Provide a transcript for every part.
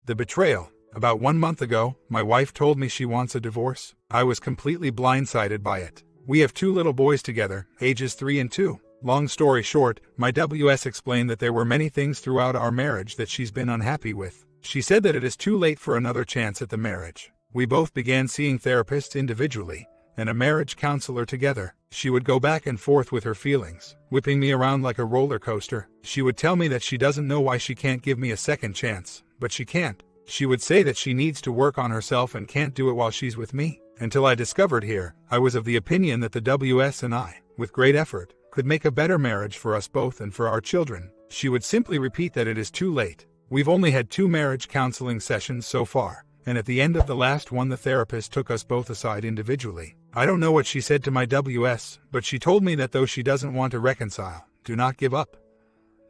The betrayal. About 1 month ago, my wife told me she wants a divorce. I was completely blindsided by it. We have 2 little boys together, ages 3 and 2. Long story short, my WS explained that there were many things throughout our marriage that she's been unhappy with. She said that it is too late for another chance at the marriage. We both began seeing therapists individually and a marriage counselor together. She would go back and forth with her feelings, whipping me around like a roller coaster. She would tell me that she doesn't know why she can't give me a second chance, but she can't. She would say that she needs to work on herself and can't do it while she's with me. Until I discovered here, I was of the opinion that the WS and I, with great effort, could make a better marriage for us both and for our children. She would simply repeat that it is too late. We've only had 2 marriage counseling sessions so far, and at the end of the last one the therapist took us both aside individually. I don't know what she said to my WS, but she told me that though she doesn't want to reconcile, do not give up.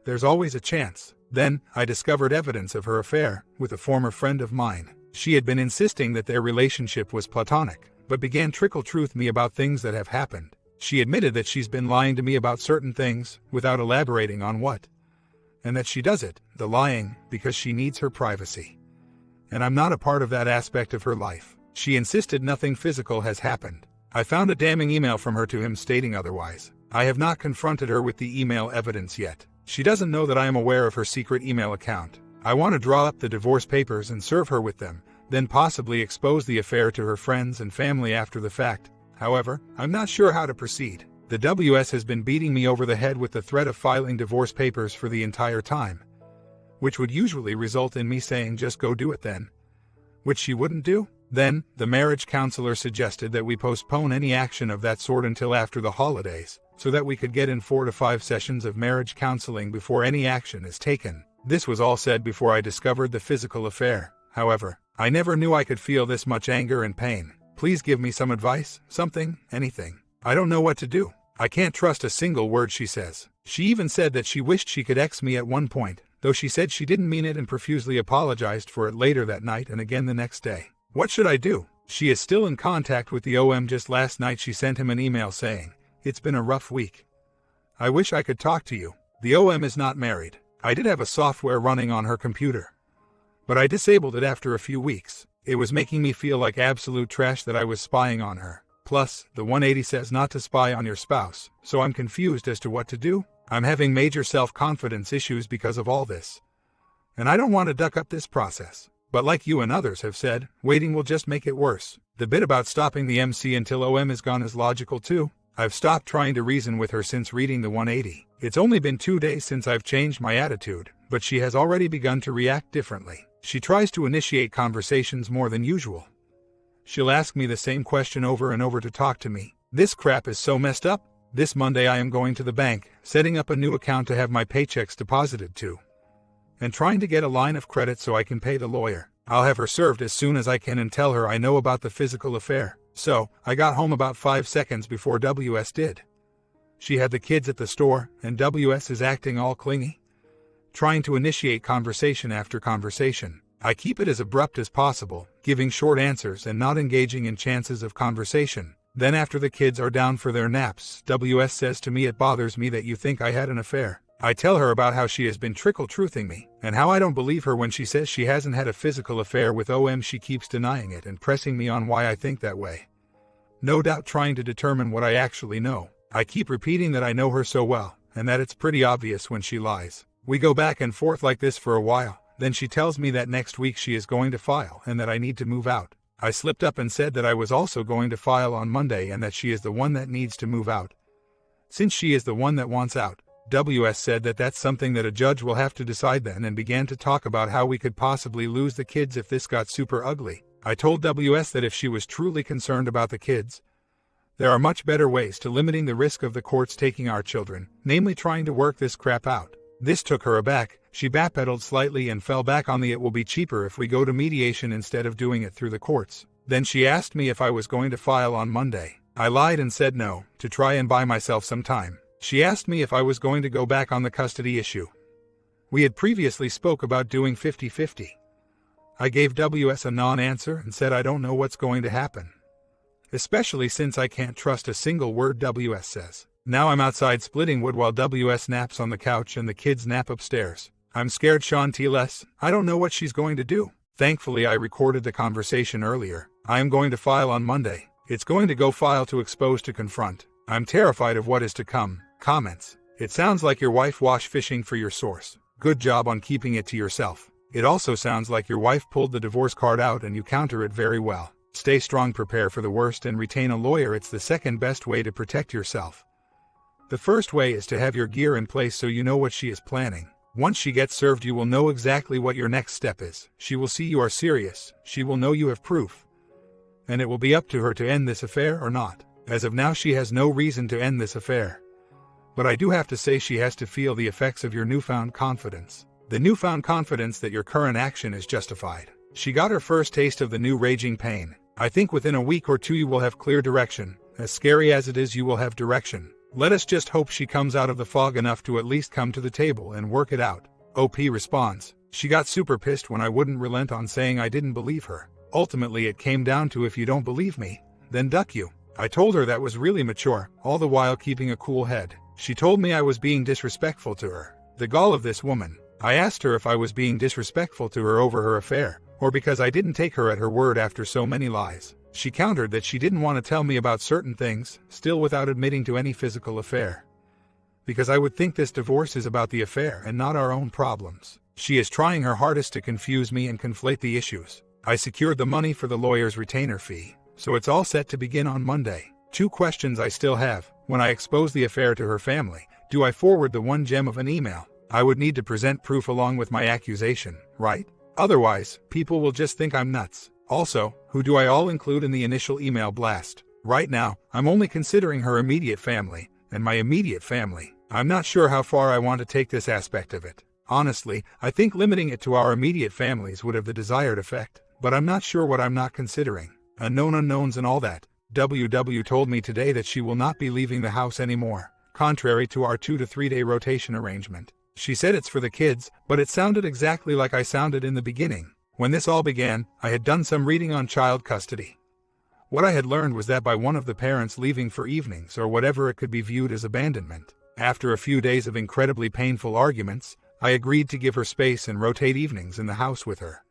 There's always a chance. Then, I discovered evidence of her affair with a former friend of mine. She had been insisting that their relationship was platonic, but began trickle-truth me about things that have happened. She admitted that she's been lying to me about certain things, without elaborating on what. And that she does it, the lying, because she needs her privacy. And I'm not a part of that aspect of her life. She insisted nothing physical has happened. I found a damning email from her to him stating otherwise. I have not confronted her with the email evidence yet. She doesn't know that I am aware of her secret email account. I want to draw up the divorce papers and serve her with them, then possibly expose the affair to her friends and family after the fact. However, I'm not sure how to proceed. The WS has been beating me over the head with the threat of filing divorce papers for the entire time, which would usually result in me saying just go do it then, which she wouldn't do. Then, the marriage counselor suggested that we postpone any action of that sort until after the holidays, so that we could get in 4 to 5 sessions of marriage counseling before any action is taken. This was all said before I discovered the physical affair. However, I never knew I could feel this much anger and pain. Please give me some advice, something, anything. I don't know what to do. I can't trust a single word she says. She even said that she wished she could X me at one point, though she said she didn't mean it and profusely apologized for it later that night and again the next day. What should I do? She is still in contact with the OM. Just last night she sent him an email saying, "It's been a rough week. I wish I could talk to you." The OM is not married. I did have a software running on her computer, but I disabled it after a few weeks. It was making me feel like absolute trash that I was spying on her. Plus, the 180 says not to spy on your spouse, so I'm confused as to what to do. I'm having major self-confidence issues because of all this, and I don't want to duck up this process. But like you and others have said, waiting will just make it worse. The bit about stopping the MC until OM is gone is logical too. I've stopped trying to reason with her since reading the 180. It's only been 2 days since I've changed my attitude, but she has already begun to react differently. She tries to initiate conversations more than usual. She'll ask me the same question over and over to talk to me. This crap is so messed up. This Monday I am going to the bank, setting up a new account to have my paychecks deposited to, and trying to get a line of credit so I can pay the lawyer. I'll have her served as soon as I can and tell her I know about the physical affair. So, I got home about 5 seconds before WS did. She had the kids at the store, and WS is acting all clingy, trying to initiate conversation after conversation. I keep it as abrupt as possible, giving short answers and not engaging in chances of conversation. Then after the kids are down for their naps, WS says to me, "It bothers me that you think I had an affair." I tell her about how she has been trickle-truthing me, and how I don't believe her when she says she hasn't had a physical affair with OM. She keeps denying it and pressing me on why I think that way. No doubt trying to determine what I actually know. I keep repeating that I know her so well, and that it's pretty obvious when she lies. We go back and forth like this for a while. Then she tells me that next week she is going to file and that I need to move out. I slipped up and said that I was also going to file on Monday and that she is the one that needs to move out, since she is the one that wants out. WS said that that's something that a judge will have to decide then, and began to talk about how we could possibly lose the kids if this got super ugly. I told WS that if she was truly concerned about the kids, there are much better ways to limiting the risk of the courts taking our children, namely trying to work this crap out. This took her aback. She backpedaled slightly and fell back on the "it will be cheaper if we go to mediation instead of doing it through the courts." Then she asked me if I was going to file on Monday. I lied and said no, to try and buy myself some time. She asked me if I was going to go back on the custody issue. We had previously spoke about doing 50-50. I gave WS a non-answer and said I don't know what's going to happen, especially since I can't trust a single word WS says. Now I'm outside splitting wood while WS naps on the couch and the kids nap upstairs. I'm scared Shanti less. I don't know what she's going to do. Thankfully, I recorded the conversation earlier. I am going to file on Monday. It's going to go file to expose to confront. I'm terrified of what is to come. Comments. It sounds like your wife wash fishing for your source. Good job on keeping it to yourself. It also sounds like your wife pulled the divorce card out and you counter it very well. Stay strong, prepare for the worst, and retain a lawyer. It's the second best way to protect yourself. The first way is to have your gear in place so you know what she is planning. Once she gets served, you will know exactly what your next step is. She will see you are serious. She will know you have proof. And it will be up to her to end this affair or not. As of now, she has no reason to end this affair. But I do have to say she has to feel the effects of your newfound confidence. The newfound confidence that your current action is justified. She got her first taste of the new raging pain. I think within a week or two you will have clear direction. As scary as it is, you will have direction. Let us just hope she comes out of the fog enough to at least come to the table and work it out. OP responds. She got super pissed when I wouldn't relent on saying I didn't believe her. Ultimately, it came down to, if you don't believe me, then duck you. I told her that was really mature, all the while keeping a cool head. She told me I was being disrespectful to her. The gall of this woman. I asked her if I was being disrespectful to her over her affair, or because I didn't take her at her word after so many lies. She countered that she didn't want to tell me about certain things, still without admitting to any physical affair. Because I would think this divorce is about the affair and not our own problems. She is trying her hardest to confuse me and conflate the issues. I secured the money for the lawyer's retainer fee, so it's all set to begin on Monday. 2 questions I still have. When I expose the affair to her family, do I forward the one gem of an email? I would need to present proof along with my accusation, right? Otherwise, people will just think I'm nuts. Also, who do I all include in the initial email blast? Right now, I'm only considering her immediate family, and my immediate family. I'm not sure how far I want to take this aspect of it. Honestly, I think limiting it to our immediate families would have the desired effect, but I'm not sure what I'm not considering. Unknown unknowns and all that. WW told me today that she will not be leaving the house anymore, contrary to our 2 to 3 day rotation arrangement. She said it's for the kids, but it sounded exactly like I sounded in the beginning. When this all began, I had done some reading on child custody. What I had learned was that by one of the parents leaving for evenings or whatever, it could be viewed as abandonment. After a few days of incredibly painful arguments, I agreed to give her space and rotate evenings in the house with her.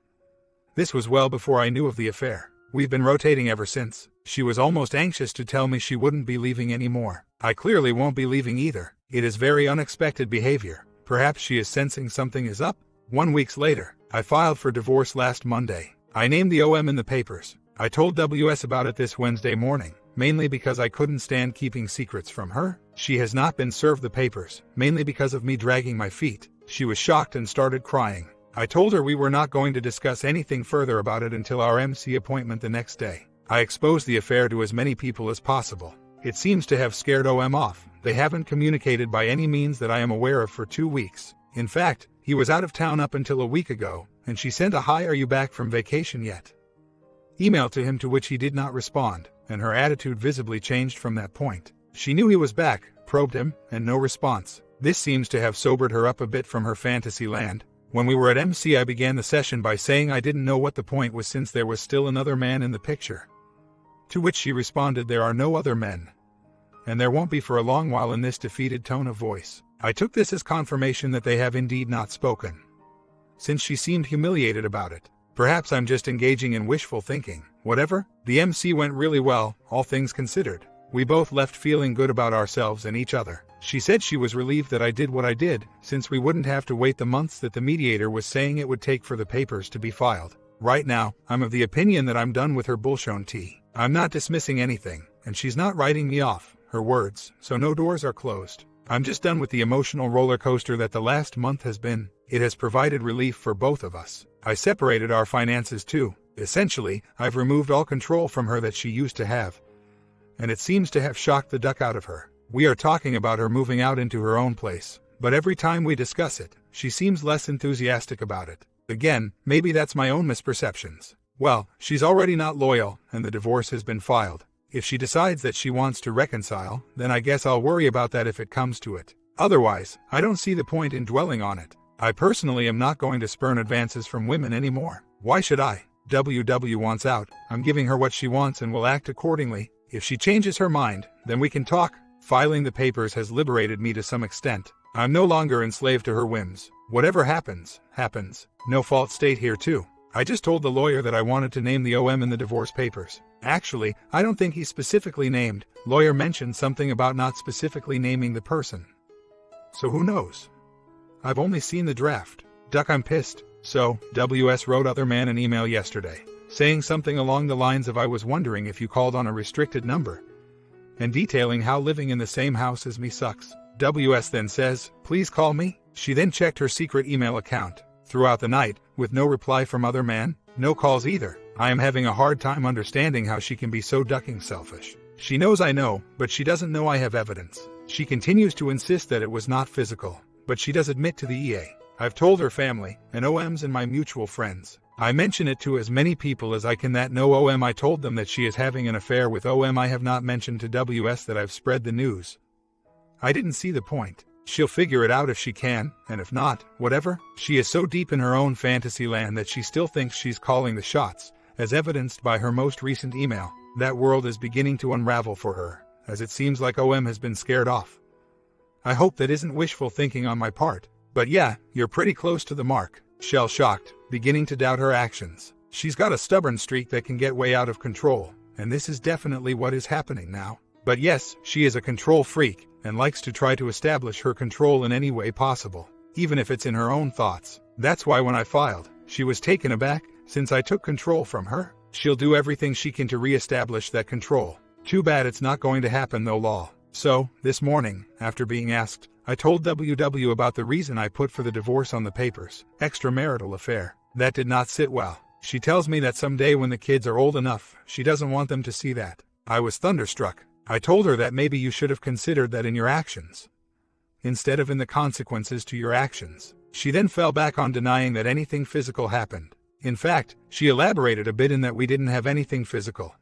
This was well before I knew of the affair. We've been rotating ever since. She was almost anxious to tell me she wouldn't be leaving anymore. I clearly won't be leaving either. It is very unexpected behavior. Perhaps she is sensing something is up. 1 week later, I filed for divorce last Monday. I named the OM in the papers. I told WS about it this Wednesday morning, mainly because I couldn't stand keeping secrets from her. She has not been served the papers, mainly because of me dragging my feet. She was shocked and started crying. I told her we were not going to discuss anything further about it until our MC appointment the next day. I exposed the affair to as many people as possible. It seems to have scared OM off. They haven't communicated by any means that I am aware of for 2 weeks. In fact, he was out of town up until a week ago, and she sent a "Hi, are you back from vacation yet?" email to him, to which he did not respond, and her attitude visibly changed from that point. She knew he was back, probed him, and no response. This seems to have sobered her up a bit from her fantasy land. When we were at MC, I began the session by saying I didn't know what the point was since there was still another man in the picture. To which she responded, "There are no other men. And there won't be for a long while," in this defeated tone of voice. I took this as confirmation that they have indeed not spoken, since she seemed humiliated about it. Perhaps I'm just engaging in wishful thinking. Whatever, the MC went really well, all things considered. We both left feeling good about ourselves and each other. She said she was relieved that I did what I did, since we wouldn't have to wait the months that the mediator was saying it would take for the papers to be filed. Right now, I'm of the opinion that I'm done with her bullshit tea. I'm not dismissing anything, and she's not writing me off, her words, so no doors are closed. I'm just done with the emotional roller coaster that the last month has been. It has provided relief for both of us. I separated our finances too. Essentially, I've removed all control from her that she used to have, and it seems to have shocked the duck out of her. We are talking about her moving out into her own place, but every time we discuss it, she seems less enthusiastic about it. Again, maybe that's my own misperceptions. Well, she's already not loyal, and the divorce has been filed. If she decides that she wants to reconcile, then I guess I'll worry about that if it comes to it. Otherwise, I don't see the point in dwelling on it. I personally am not going to spurn advances from women anymore. Why should I? WW wants out. I'm giving her what she wants and will act accordingly. If she changes her mind, then we can talk. Filing the papers has liberated me to some extent. I'm no longer enslaved to her whims. Whatever happens, happens. No fault state here too. I just told the lawyer that I wanted to name the OM in the divorce papers. Actually, I don't think he's specifically named. Lawyer mentioned something about not specifically naming the person. So who knows? I've only seen the draft. Duck, I'm pissed. So, WS wrote other man an email yesterday, saying something along the lines of I was wondering if you called on a restricted number, and detailing how living in the same house as me sucks. WS then says, please call me. She then checked her secret email account throughout the night, with no reply from other man, no calls either. I am having a hard time understanding how she can be so ducking selfish. She knows I know, but she doesn't know I have evidence. She continues to insist that it was not physical, but she does admit to the EA. I've told her family, and OMs and my mutual friends. I mention it to as many people as I can that know OM. I told them that she is having an affair with OM. I have not mentioned to WS that I've spread the news. I didn't see the point. She'll figure it out if she can, and if not, whatever. She is so deep in her own fantasy land that she still thinks she's calling the shots, as evidenced by her most recent email. That world is beginning to unravel for her, as it seems like OM has been scared off. I hope that isn't wishful thinking on my part. But yeah, you're pretty close to the mark. Shell shocked, beginning to doubt her actions. She's got a stubborn streak that can get way out of control, and this is definitely what is happening now. But yes, she is a control freak, and likes to try to establish her control in any way possible, even if it's in her own thoughts. That's why when I filed, she was taken aback, since I took control from her. She'll do everything she can to re-establish that control. Too bad it's not going to happen though, lol. So, this morning, after being asked, I told WW about the reason I put for the divorce on the papers, extramarital affair. That did not sit well. She tells me that someday when the kids are old enough, she doesn't want them to see that. I was thunderstruck. I told her that maybe you should have considered that in your actions, instead of in the consequences to your actions. She then fell back on denying that anything physical happened. In fact, she elaborated a bit in that we didn't have anything physical.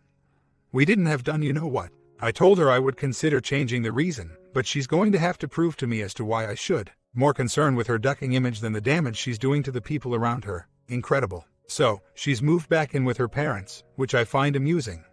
We didn't have done you know what. I told her I would consider changing the reason, but she's going to have to prove to me as to why I should. More concerned with her ducking image than the damage she's doing to the people around her. Incredible. So, she's moved back in with her parents, which I find amusing.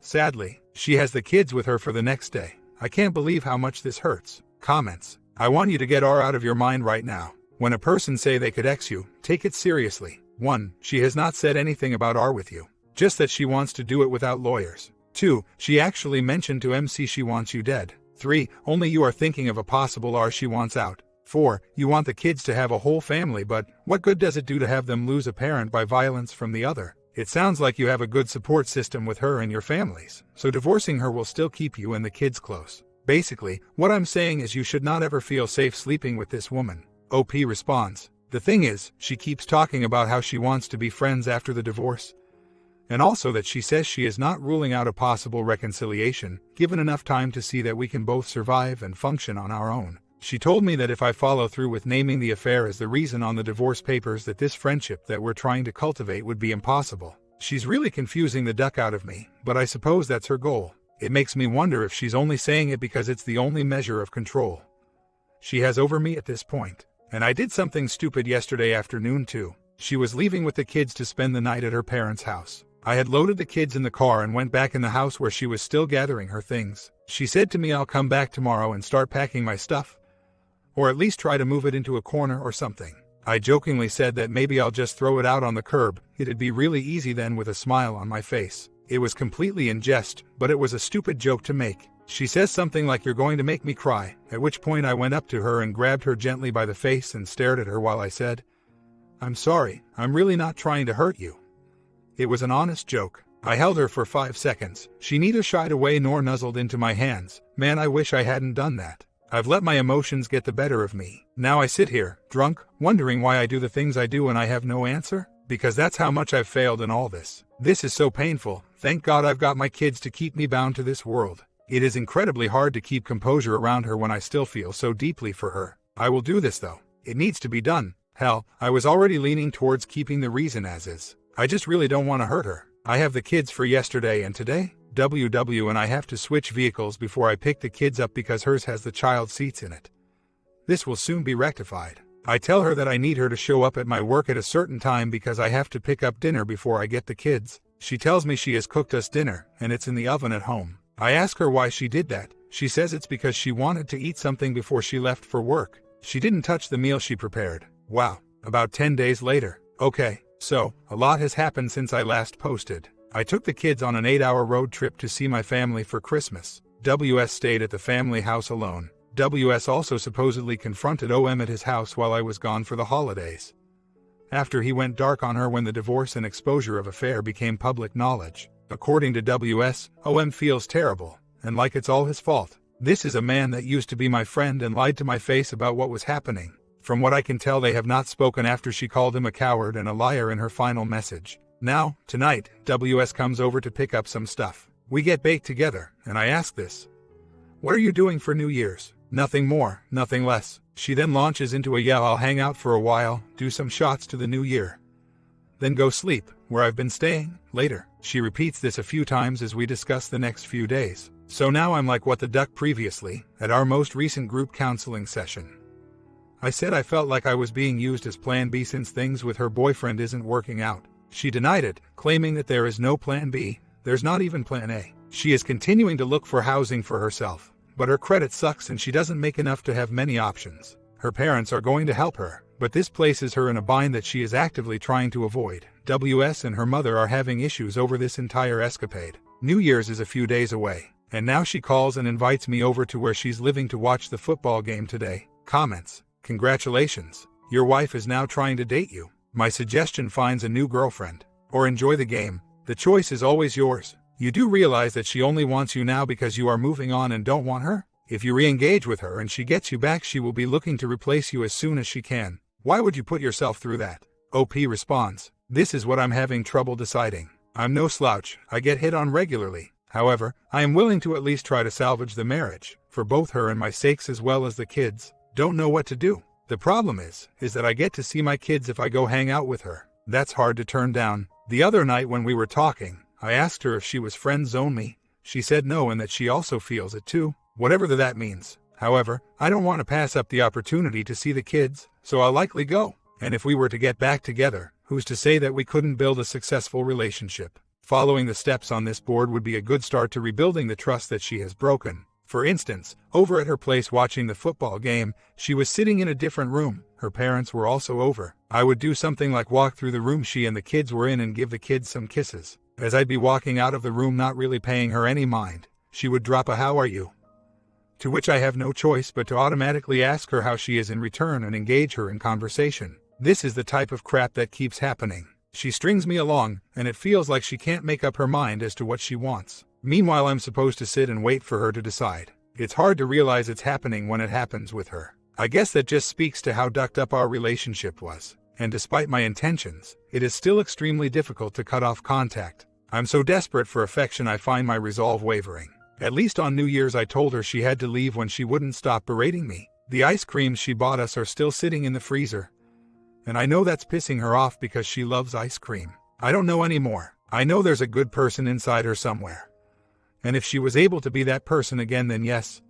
Sadly, she has the kids with her for the next day. I can't believe how much this hurts. Comments. I want you to get R out of your mind right now. When a person say they could X you, take it seriously. 1. She has not said anything about R with you. Just that she wants to do it without lawyers. 2. She actually mentioned to MC she wants you dead. 3. Only you are thinking of a possible R she wants out. 4. You want the kids to have a whole family, but what good does it do to have them lose a parent by violence from the other? It sounds like you have a good support system with her and your families, so divorcing her will still keep you and the kids close. Basically, what I'm saying is you should not ever feel safe sleeping with this woman. OP responds. The thing is, she keeps talking about how she wants to be friends after the divorce, and also that she says she is not ruling out a possible reconciliation, given enough time to see that we can both survive and function on our own. She told me that if I follow through with naming the affair as the reason on the divorce papers, that this friendship that we're trying to cultivate would be impossible. She's really confusing the duck out of me, but I suppose that's her goal. It makes me wonder if she's only saying it because it's the only measure of control she has over me at this point. And I did something stupid yesterday afternoon too. She was leaving with the kids to spend the night at her parents' house. I had loaded the kids in the car and went back in the house where she was still gathering her things. She said to me, I'll come back tomorrow and start packing my stuff, or at least try to move it into a corner or something. I jokingly said that maybe I'll just throw it out on the curb. It'd be really easy then, with a smile on my face. It was completely in jest, but it was a stupid joke to make. She says something like, you're going to make me cry, at which point I went up to her and grabbed her gently by the face and stared at her while I said, I'm sorry, I'm really not trying to hurt you. It was an honest joke. I held her for 5 seconds. She neither shied away nor nuzzled into my hands. Man, I wish I hadn't done that. I've let my emotions get the better of me. Now I sit here, drunk, wondering why I do the things I do and I have no answer? Because that's how much I've failed in all this. This is so painful. Thank God I've got my kids to keep me bound to this world. It is incredibly hard to keep composure around her when I still feel so deeply for her. I will do this though. It needs to be done. Hell, I was already leaning towards keeping the reason as is. I just really don't want to hurt her. I have the kids for yesterday and today. WW and I have to switch vehicles before I pick the kids up because hers has the child seats in it. This will soon be rectified. I tell her that I need her to show up at my work at a certain time because I have to pick up dinner before I get the kids. She tells me she has cooked us dinner and it's in the oven at home. I ask her why she did that. She says it's because she wanted to eat something before she left for work. She didn't touch the meal she prepared. Wow. About 10 days later. Okay, So, a lot has happened since I last posted. I took the kids on an 8-hour road trip to see my family for Christmas. WS stayed at the family house alone. WS also supposedly confronted OM at his house while I was gone for the holidays. After he went dark on her when the divorce and exposure of affair became public knowledge. According to WS, OM feels terrible, and like it's all his fault. This is a man that used to be my friend and lied to my face about what was happening. From what I can tell, they have not spoken after she called him a coward and a liar in her final message. Now, tonight, WS comes over to pick up some stuff. We get baked together, and I ask this: "What are you doing for New Year's?" "Nothing more, nothing less." She then launches into a "yeah, I'll hang out for a while, do some shots to the new year, then go sleep, where I've been staying, later." She repeats this a few times as we discuss the next few days. So now I'm like what the duck. Previously, at our most recent group counseling session, I said I felt like I was being used as plan B since things with her boyfriend isn't working out. She denied it, claiming that there is no plan B, there's not even plan A. She is continuing to look for housing for herself, but her credit sucks and she doesn't make enough to have many options. Her parents are going to help her, but this places her in a bind that she is actively trying to avoid. WS and her mother are having issues over this entire escapade. New Year's is a few days away, and now she calls and invites me over to where she's living to watch the football game today. Comments: "Congratulations, your wife is now trying to date you. My suggestion: finds a new girlfriend, or enjoy the game. The choice is always yours. You do realize that she only wants you now because you are moving on and don't want her? If you re-engage with her and she gets you back, she will be looking to replace you as soon as she can. Why would you put yourself through that?" OP responds: "This is what I'm having trouble deciding. I'm no slouch, I get hit on regularly. However, I am willing to at least try to salvage the marriage, for both her and my sakes as well as the kids. Don't know what to do. The problem is that I get to see my kids if I go hang out with her. That's hard to turn down." The other night when we were talking, I asked her if she was friend zone me. She said no and that she also feels it too, whatever that means. However, I don't want to pass up the opportunity to see the kids, so I'll likely go. And if we were to get back together, who's to say that we couldn't build a successful relationship? Following the steps on this board would be a good start to rebuilding the trust that she has broken. For instance, over at her place watching the football game, she was sitting in a different room. Her parents were also over. I would do something like walk through the room she and the kids were in and give the kids some kisses. As I'd be walking out of the room not really paying her any mind, she would drop a "how are you?" to which I have no choice but to automatically ask her how she is in return and engage her in conversation. This is the type of crap that keeps happening. She strings me along, and it feels like she can't make up her mind as to what she wants. Meanwhile, I'm supposed to sit and wait for her to decide. It's hard to realize it's happening when it happens with her. I guess that just speaks to how ducked up our relationship was. And despite my intentions, it is still extremely difficult to cut off contact. I'm so desperate for affection I find my resolve wavering. At least on New Year's I told her she had to leave when she wouldn't stop berating me. The ice creams she bought us are still sitting in the freezer, and I know that's pissing her off because she loves ice cream. I don't know anymore. I know there's a good person inside her somewhere. And if she was able to be that person again, then yes,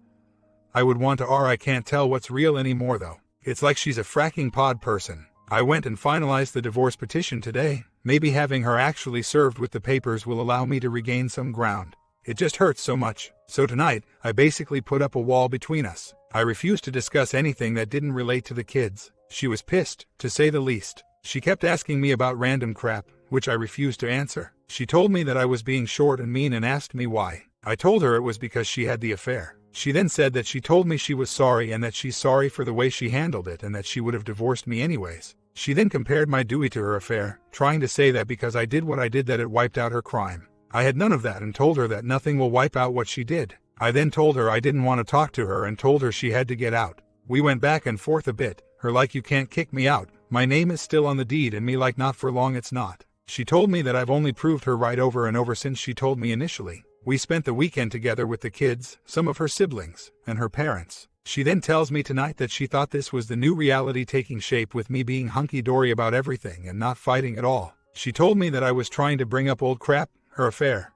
I would want to. I can't tell what's real anymore though. It's like she's a fracking pod person. I went and finalized the divorce petition today. Maybe having her actually served with the papers will allow me to regain some ground. It just hurts so much. So tonight, I basically put up a wall between us. I refused to discuss anything that didn't relate to the kids. She was pissed, to say the least. She kept asking me about random crap, which I refused to answer. She told me that I was being short and mean and asked me why. I told her it was because she had the affair. She then said that she told me she was sorry and that she's sorry for the way she handled it and that she would have divorced me anyways. She then compared my Dewey to her affair, trying to say that because I did what I did that it wiped out her crime. I had none of that and told her that nothing will wipe out what she did. I then told her I didn't want to talk to her and told her she had to get out. We went back and forth a bit, her like, "You can't kick me out. My name is still on the deed," and me like, "Not for long, it's not." She told me that I've only proved her right over and over since she told me initially. We spent the weekend together with the kids, some of her siblings, and her parents. She then tells me tonight that she thought this was the new reality taking shape with me being hunky-dory about everything and not fighting at all. She told me that I was trying to bring up old crap, her affair,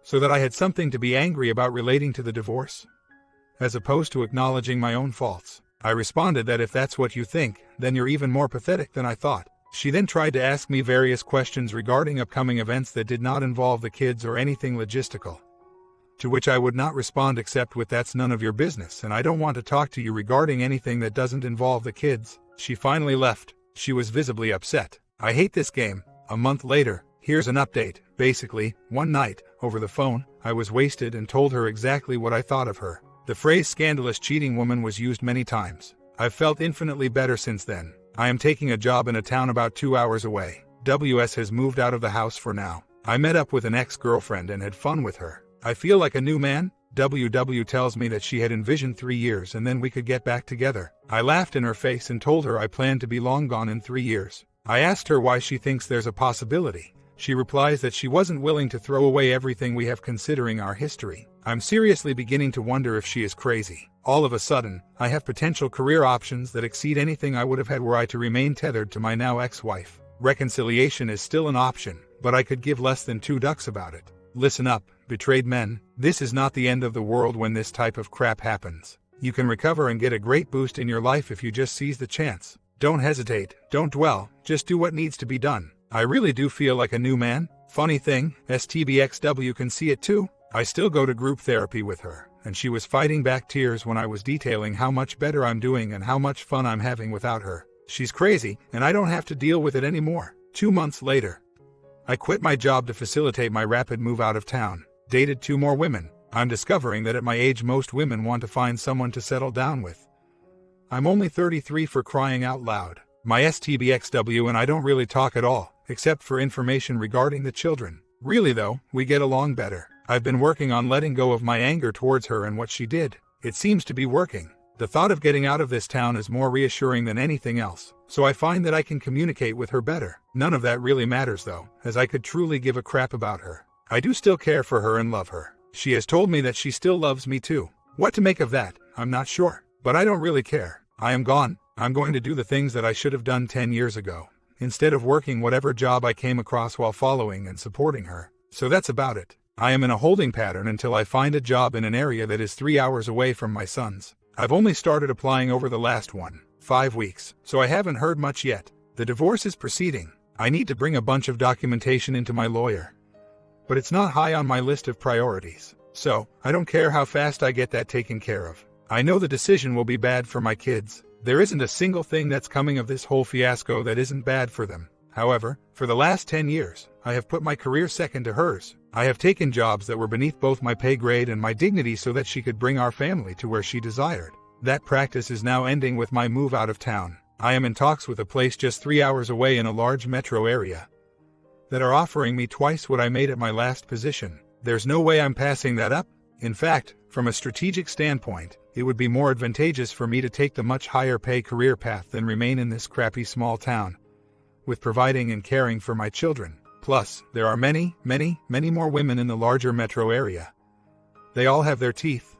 so that I had something to be angry about relating to the divorce, as opposed to acknowledging my own faults. I responded that if that's what you think, then you're even more pathetic than I thought. She then tried to ask me various questions regarding upcoming events that did not involve the kids or anything logistical, to which I would not respond except with "That's none of your business and I don't want to talk to you regarding anything that doesn't involve the kids." She finally left. She was visibly upset. I hate this game. A month later, here's an update. Basically, one night, over the phone, I was wasted and told her exactly what I thought of her. The phrase scandalous cheating woman was used many times. I've felt infinitely better since then. I am taking a job in a town about 2 hours away. WS has moved out of the house for now. I met up with an ex-girlfriend and had fun with her. I feel like a new man. WW tells me that she had envisioned 3 years and then we could get back together. I laughed in her face and told her I planned to be long gone in 3 years. I asked her why she thinks there's a possibility. She replies that she wasn't willing to throw away everything we have considering our history. I'm seriously beginning to wonder if she is crazy. All of a sudden, I have potential career options that exceed anything I would have had were I to remain tethered to my now ex-wife. Reconciliation is still an option, but I could give less than 2 ducks about it. Listen up, betrayed men. This is not the end of the world when this type of crap happens. You can recover and get a great boost in your life if you just seize the chance. Don't hesitate, don't dwell, just do what needs to be done. I really do feel like a new man. Funny thing, STBXW can see it too. I still go to group therapy with her, and she was fighting back tears when I was detailing how much better I'm doing and how much fun I'm having without her. She's crazy, and I don't have to deal with it anymore. 2 months later, I quit my job to facilitate my rapid move out of town. Dated 2 more women. I'm discovering that at my age most women want to find someone to settle down with. I'm only 33 for crying out loud. My STBXW and I don't really talk at all, except for information regarding the children. Really though, we get along better. I've been working on letting go of my anger towards her and what she did. It seems to be working. The thought of getting out of this town is more reassuring than anything else, so I find that I can communicate with her better. None of that really matters though, as I could truly give a crap about her. I do still care for her and love her. She has told me that she still loves me too. What to make of that, I'm not sure. But I don't really care. I am gone. I'm going to do the things that I should have done 10 years ago, instead of working whatever job I came across while following and supporting her. So that's about it. I am in a holding pattern until I find a job in an area that is 3 hours away from my son's. I've only started applying over the last 5 weeks, so I haven't heard much yet. The divorce is proceeding. I need to bring a bunch of documentation into my lawyer. But it's not high on my list of priorities, so I don't care how fast I get that taken care of. I know the decision will be bad for my kids. There isn't a single thing that's coming of this whole fiasco that isn't bad for them. However, for the last 10 years, I have put my career second to hers. I have taken jobs that were beneath both my pay grade and my dignity so that she could bring our family to where she desired. That practice is now ending with my move out of town. I am in talks with a place just 3 hours away in a large metro area that are offering me twice what I made at my last position. There's no way I'm passing that up. In fact, from a strategic standpoint, it would be more advantageous for me to take the much higher pay career path than remain in this crappy small town, with providing and caring for my children. Plus, there are many more women in the larger metro area. They all have their teeth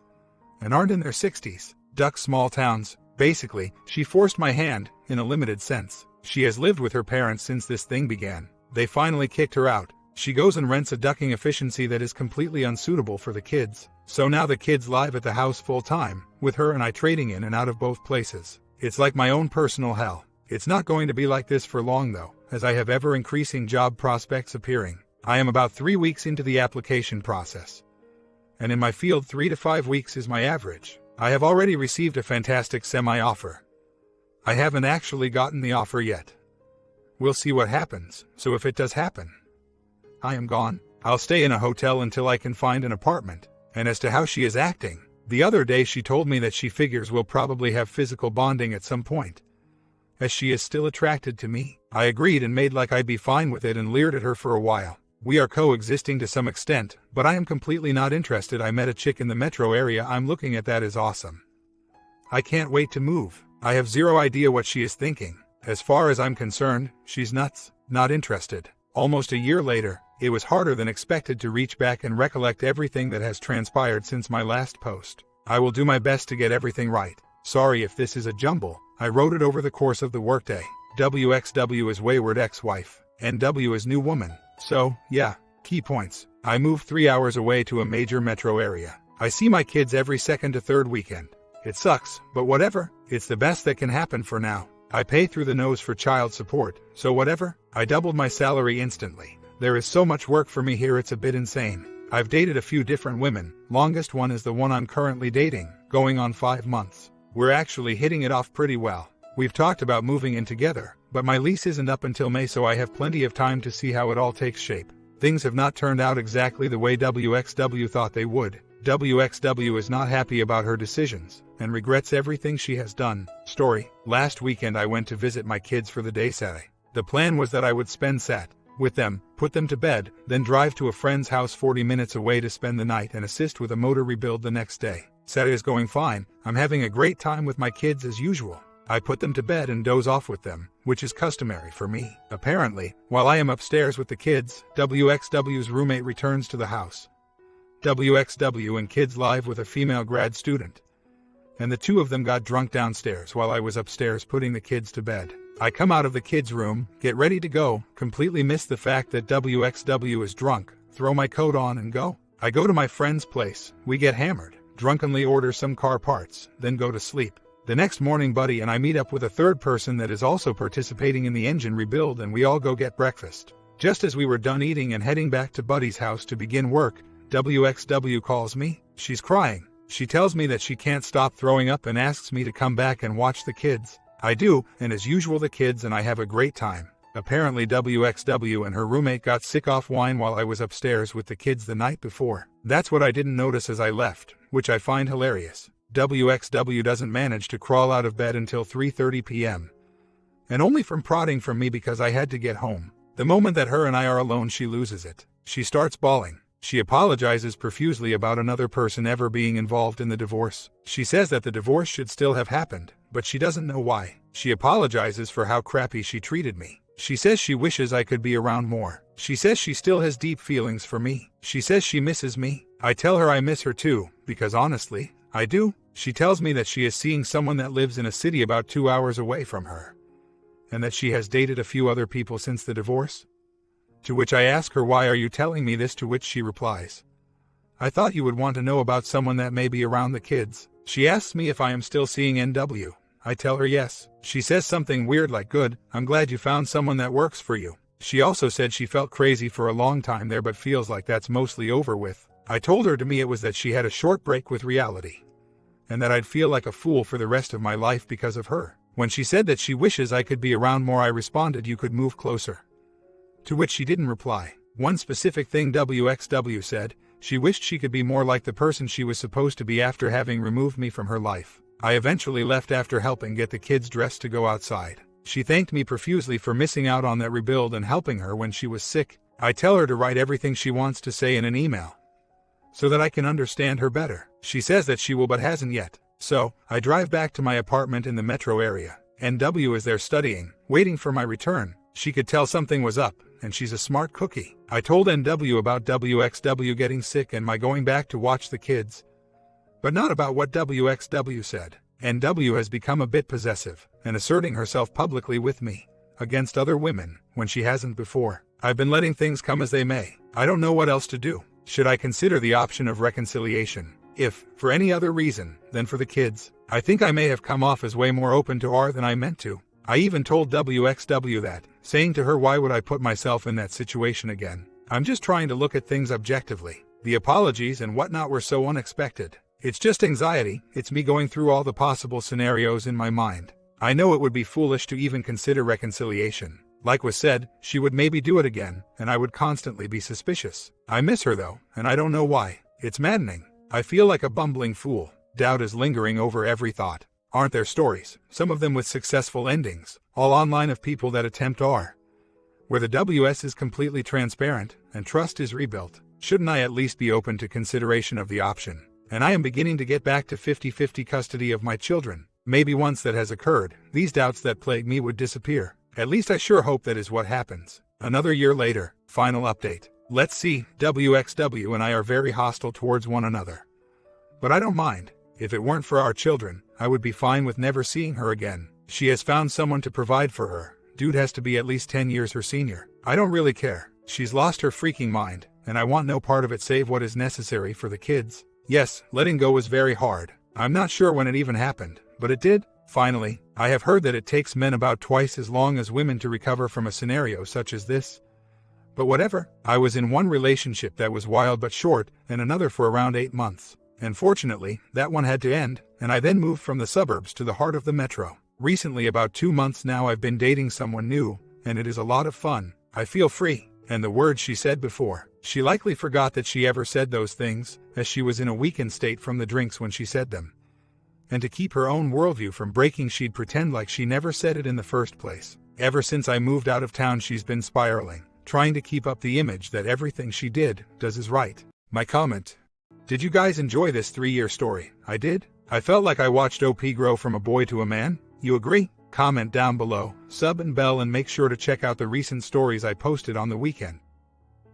and aren't in their 60s. Duck small towns. Basically, she forced my hand, in a limited sense. She has lived with her parents since this thing began. They finally kicked her out. She goes and rents a ducking efficiency that is completely unsuitable for the kids. So now the kids live at the house full time, with her and I trading in and out of both places. It's like my own personal hell. It's not going to be like this for long though, as I have ever-increasing job prospects appearing. I am about 3 weeks into the application process, and in my field 3 to 5 weeks is my average. I have already received a fantastic semi-offer. I haven't actually gotten the offer yet. We'll see what happens, so if it does happen, I am gone. I'll stay in a hotel until I can find an apartment. And as to how she is acting, the other day she told me that she figures we'll probably have physical bonding at some point, as she is still attracted to me. I agreed and made like I'd be fine with it and leered at her for a while. We are coexisting to some extent, but I am completely not interested. I met a chick in the metro area. I'm looking at that as awesome. I can't wait to move. I have zero idea what she is thinking. As far as I'm concerned, she's nuts, not interested. Almost a year later, it was harder than expected to reach back and recollect everything that has transpired since my last post. I will do my best to get everything right. Sorry if this is a jumble. I wrote it over the course of the workday. WXW is wayward ex-wife, and W is new woman. So, yeah, key points. I moved 3 hours away to a major metro area. I see my kids every second to third weekend. It sucks, but whatever. It's the best that can happen for now. I pay through the nose for child support, so whatever. I doubled my salary instantly. There is so much work for me here it's a bit insane. I've dated a few different women. Longest one is the one I'm currently dating, going on 5 months. We're actually hitting it off pretty well. We've talked about moving in together, But my lease isn't up until May, so I have plenty of time to see how it all takes shape. Things have not turned out exactly the way WXW thought they would. WXW is not happy about her decisions and regrets everything she has done. Story: last weekend I went to visit my kids for the day Saturday. The plan was that I would spend Sat with them, put them to bed, then drive to a friend's house 40 minutes away to spend the night and assist with a motor rebuild the next day. Saturday is going fine. I'm having a great time with my kids as usual. I put them to bed and doze off with them, which is customary for me. Apparently, while I am upstairs with the kids, WXW's roommate returns to the house. WXW and Kids Live with a female grad student. And the two of them got drunk downstairs while I was upstairs putting the kids to bed. I come out of the kids' room, get ready to go, completely miss the fact that WXW is drunk, throw my coat on and go. I go to my friend's place, we get hammered, drunkenly order some car parts, then go to sleep. The next morning Buddy and I meet up with a third person that is also participating in the engine rebuild and we all go get breakfast. Just as we were done eating and heading back to Buddy's house to begin work, WXW calls me. She's crying. She tells me that she can't stop throwing up and asks me to come back and watch the kids. I do, and as usual the kids and I have a great time. Apparently WXW and her roommate got sick off wine while I was upstairs with the kids the night before. That's what I didn't notice as I left, which I find hilarious. WXW doesn't manage to crawl out of bed until 3:30 p.m. And only from prodding from me because I had to get home. The moment that her and I are alone she loses it. She starts bawling. She apologizes profusely about another person ever being involved in the divorce. She says that the divorce should still have happened, but she doesn't know why. She apologizes for how crappy she treated me. She says she wishes I could be around more. She says she still has deep feelings for me. She says she misses me. I tell her I miss her too, because honestly, I do. She tells me that she is seeing someone that lives in a city about 2 hours away from her, and that she has dated a few other people since the divorce. To which I ask her, why are you telling me this? To which she replies, I thought you would want to know about someone that may be around the kids. She asks me if I am still seeing NW. I tell her yes. She says something weird like, good, I'm glad you found someone that works for you. She also said she felt crazy for a long time there but feels like that's mostly over with. I told her to me it was that she had a short break with reality, and that I'd feel like a fool for the rest of my life because of her. When she said that she wishes I could be around more I responded, you could move closer. To which she didn't reply. One specific thing WXW said, she wished she could be more like the person she was supposed to be after having removed me from her life. I eventually left after helping get the kids dressed to go outside. She thanked me profusely for missing out on that rebuild and helping her when she was sick. I tell her to write everything she wants to say in an email, so that I can understand her better. She says that she will but hasn't yet. So, I drive back to my apartment in the metro area. NW is there studying, waiting for my return. She could tell something was up, and she's a smart cookie. I told NW about WXW getting sick and my going back to watch the kids, but not about what WXW said. NW has become a bit possessive, and asserting herself publicly with me, against other women, when she hasn't before. I've been letting things come as they may. I don't know what else to do. Should I consider the option of reconciliation? If, for any other reason than for the kids, I think I may have come off as way more open to R than I meant to. I even told WXW that, saying to her, why would I put myself in that situation again? I'm just trying to look at things objectively. The apologies and whatnot were so unexpected. It's just anxiety. It's me going through all the possible scenarios in my mind. I know it would be foolish to even consider reconciliation. Like was said, she would maybe do it again, and I would constantly be suspicious. I miss her though, and I don't know why. It's maddening. I feel like a bumbling fool. Doubt is lingering over every thought. Aren't there stories, some of them with successful endings, all online of people that attempt R, where the WS is completely transparent and trust is rebuilt? Shouldn't I at least be open to consideration of the option? And I am beginning to get back to 50-50 custody of my children. Maybe once that has occurred, these doubts that plague me would disappear. At least I sure hope that is what happens. Another year later, final update. Let's see, WXW and I are very hostile towards one another. But I don't mind. If it weren't for our children, I would be fine with never seeing her again. She has found someone to provide for her. Dude has to be at least 10 years her senior. I don't really care. She's lost her freaking mind, and I want no part of it save what is necessary for the kids. Yes, letting go was very hard. I'm not sure when it even happened, but it did. Finally, I have heard that it takes men about twice as long as women to recover from a scenario such as this. But whatever, I was in one relationship that was wild but short, and another for around 8 months. And fortunately, that one had to end, and I then moved from the suburbs to the heart of the metro. Recently, about 2 months now, I've been dating someone new, and it is a lot of fun. I feel free. And the words she said before. She likely forgot that she ever said those things, as she was in a weakened state from the drinks when she said them. And to keep her own worldview from breaking, she'd pretend like she never said it in the first place. Ever since I moved out of town, she's been spiraling, trying to keep up the image that everything she does is right. My comment. Did you guys enjoy this 3-year story? I did. I felt like I watched OP grow from a boy to a man. You agree? Comment down below, sub and bell, and make sure to check out the recent stories I posted on the weekend.